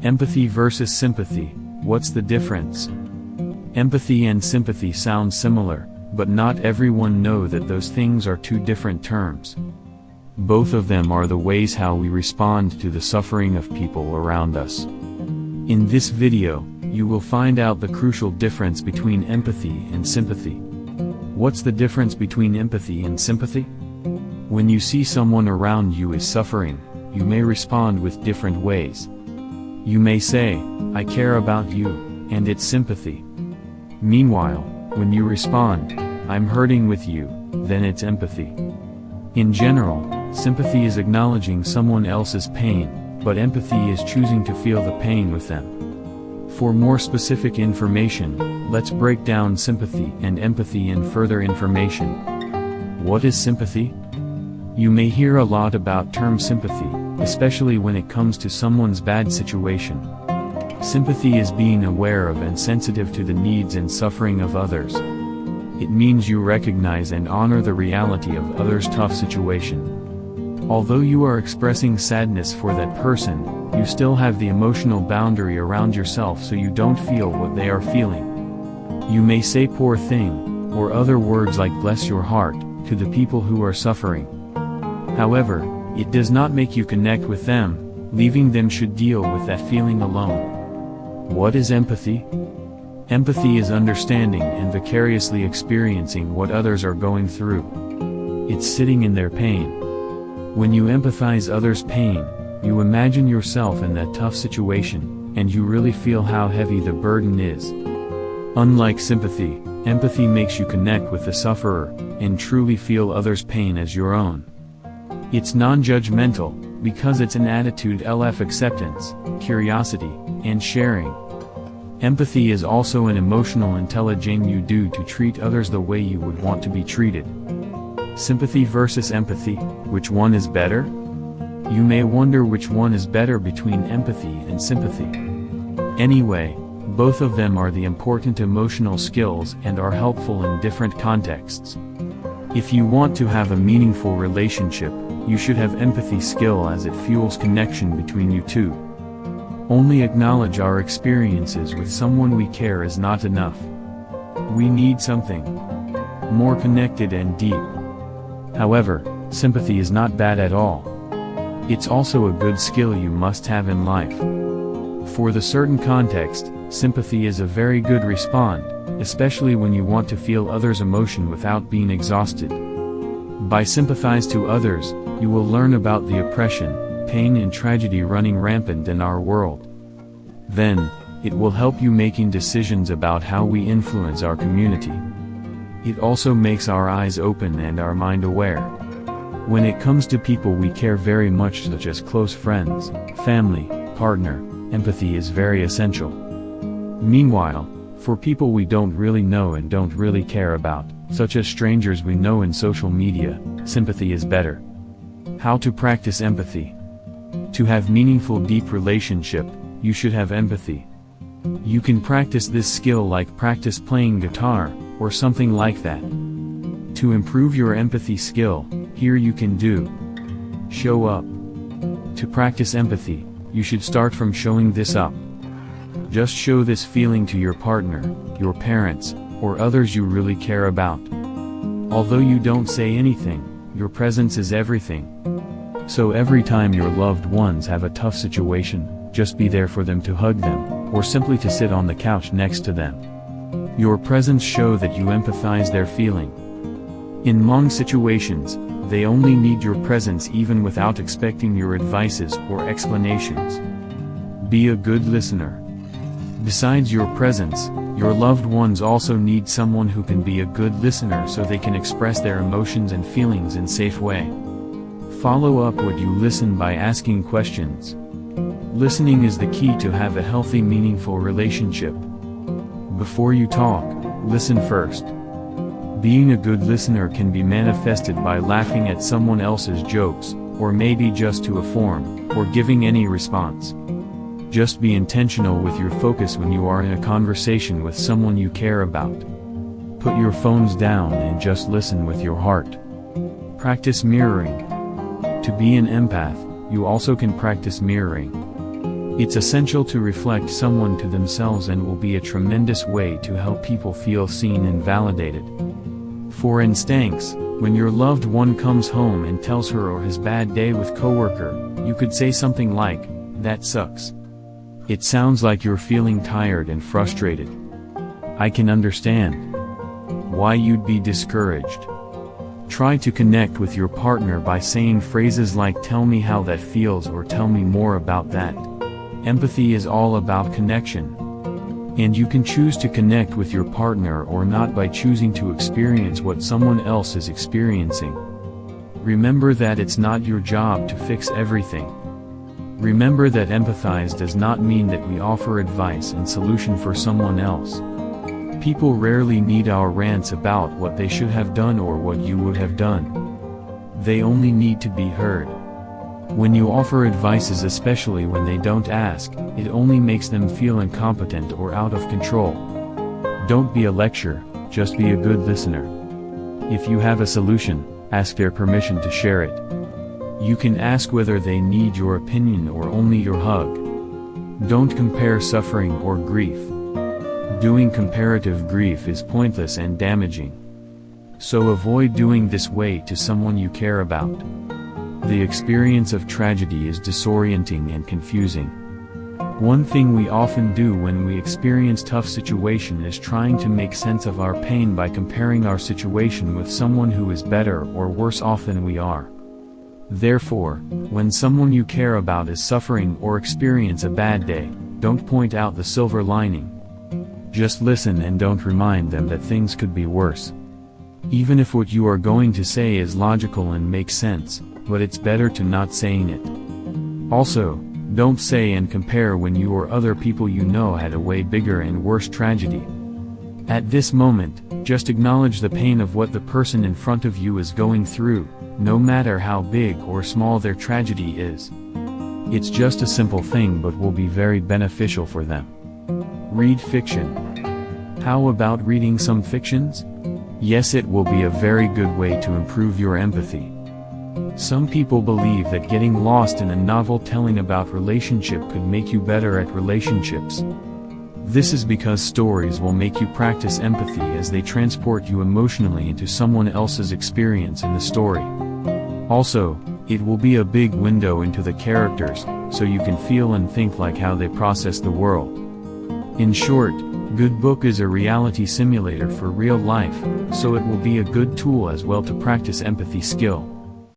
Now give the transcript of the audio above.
Empathy versus sympathy, what's the difference? Empathy and sympathy sound similar, but not everyone know that those things are two different terms. Both of them are the ways how we respond to the suffering of people around us. In this video, you will find out the crucial difference between empathy and sympathy. What's the difference between empathy and sympathy? When you see someone around you is suffering, you may respond with different ways. You may say, "I care about you," and it's sympathy. Meanwhile, when you respond, "I'm hurting with you," then it's empathy. In general, sympathy is acknowledging someone else's pain, but empathy is choosing to feel the pain with them. For more specific information, let's break down sympathy and empathy in further information. What is sympathy? You may hear a lot about term sympathy, especially when it comes to someone's bad situation. Sympathy is being aware of and sensitive to the needs and suffering of others. It means you recognize and honor the reality of others' tough situation. Although you are expressing sadness for that person, you still have the emotional boundary around yourself so you don't feel what they are feeling. You may say "poor thing," or other words like "bless your heart," to the people who are suffering. However, it does not make you connect with them. Leaving them should deal with that feeling alone. What is empathy? Empathy is understanding and vicariously experiencing what others are going through. It's sitting in their pain. When you empathize others' pain, you imagine yourself in that tough situation, and you really feel how heavy the burden is. Unlike sympathy, empathy makes you connect with the sufferer, and truly feel others' pain as your own. It's non-judgmental, because it's an attitude of acceptance, curiosity, and sharing. Empathy is also an emotional intelligence you do to treat others the way you would want to be treated. Sympathy versus empathy, which one is better? You may wonder which one is better between empathy and sympathy. Anyway, both of them are the important emotional skills and are helpful in different contexts. If you want to have a meaningful relationship, you should have empathy skill as it fuels connection between you two. Only acknowledge our experiences with someone we care is not enough. We need something more connected and deep. However, sympathy is not bad at all. It's also a good skill you must have in life. For the certain context, sympathy is a very good response, especially when you want to feel others' emotion without being exhausted. By sympathize to others, you will learn about the oppression, pain and tragedy running rampant in our world. Then, it will help you making decisions about how we influence our community. It also makes our eyes open and our mind aware. When it comes to people we care very much, such as close friends, family, partner, empathy is very essential. Meanwhile, for people we don't really know and don't really care about, such as strangers we know in social media, sympathy is better. How to practice empathy? To have meaningful deep relationship, you should have empathy. You can practice this skill like practice playing guitar, or something like that. To improve your empathy skill, here you can do. Show up. To practice empathy, you should start from showing this up. Just show this feeling to your partner, your parents, or others you really care about. Although you don't say anything, your presence is everything. So every time your loved ones have a tough situation, just be there for them to hug them, or simply to sit on the couch next to them. Your presence shows that you empathize their feeling. In many situations, they only need your presence even without expecting your advices or explanations. Be a good listener. Besides your presence, your loved ones also need someone who can be a good listener so they can express their emotions and feelings in a safe way. Follow up what you listen by asking questions. Listening is the key to have a healthy, meaningful relationship. Before you talk, listen first. Being a good listener can be manifested by laughing at someone else's jokes, or maybe just to affirm, or giving any response. Just be intentional with your focus when you are in a conversation with someone you care about. Put your phones down and just listen with your heart. Practice mirroring. To be an empath, you also can practice mirroring. It's essential to reflect someone to themselves and will be a tremendous way to help people feel seen and validated. For instance, when your loved one comes home and tells her or his bad day with coworker, you could say something like, "That sucks. It sounds like you're feeling tired and frustrated. I can understand why you'd be discouraged." Try to connect with your partner by saying phrases like "tell me how that feels" or "tell me more about that." Empathy is all about connection. And you can choose to connect with your partner or not by choosing to experience what someone else is experiencing. Remember that it's not your job to fix everything. Remember that empathize does not mean that we offer advice and solution for someone else. People rarely need our rants about what they should have done or what you would have done. They only need to be heard. When you offer advices, especially when they don't ask, it only makes them feel incompetent or out of control. Don't be a lecturer, just be a good listener. If you have a solution, ask their permission to share it. You can ask whether they need your opinion or only your hug. Don't compare suffering or grief. Doing comparative grief is pointless and damaging. So avoid doing this way to someone you care about. The experience of tragedy is disorienting and confusing. One thing we often do when we experience tough situation is trying to make sense of our pain by comparing our situation with someone who is better or worse off than we are. Therefore, when someone you care about is suffering or experience a bad day, don't point out the silver lining. Just listen and don't remind them that things could be worse. Even if what you are going to say is logical and makes sense, but it's better to not saying it. Also, don't say and compare when you or other people you know had a way bigger and worse tragedy. At this moment, just acknowledge the pain of what the person in front of you is going through, no matter how big or small their tragedy is. It's just a simple thing but will be very beneficial for them. Read fiction. How about reading some fictions? Yes, it will be a very good way to improve your empathy. Some people believe that getting lost in a novel telling about relationship could make you better at relationships. This is because stories will make you practice empathy as they transport you emotionally into someone else's experience in the story. Also, it will be a big window into the characters, so you can feel and think like how they process the world. In short, good book is a reality simulator for real life, so it will be a good tool as well to practice empathy skill.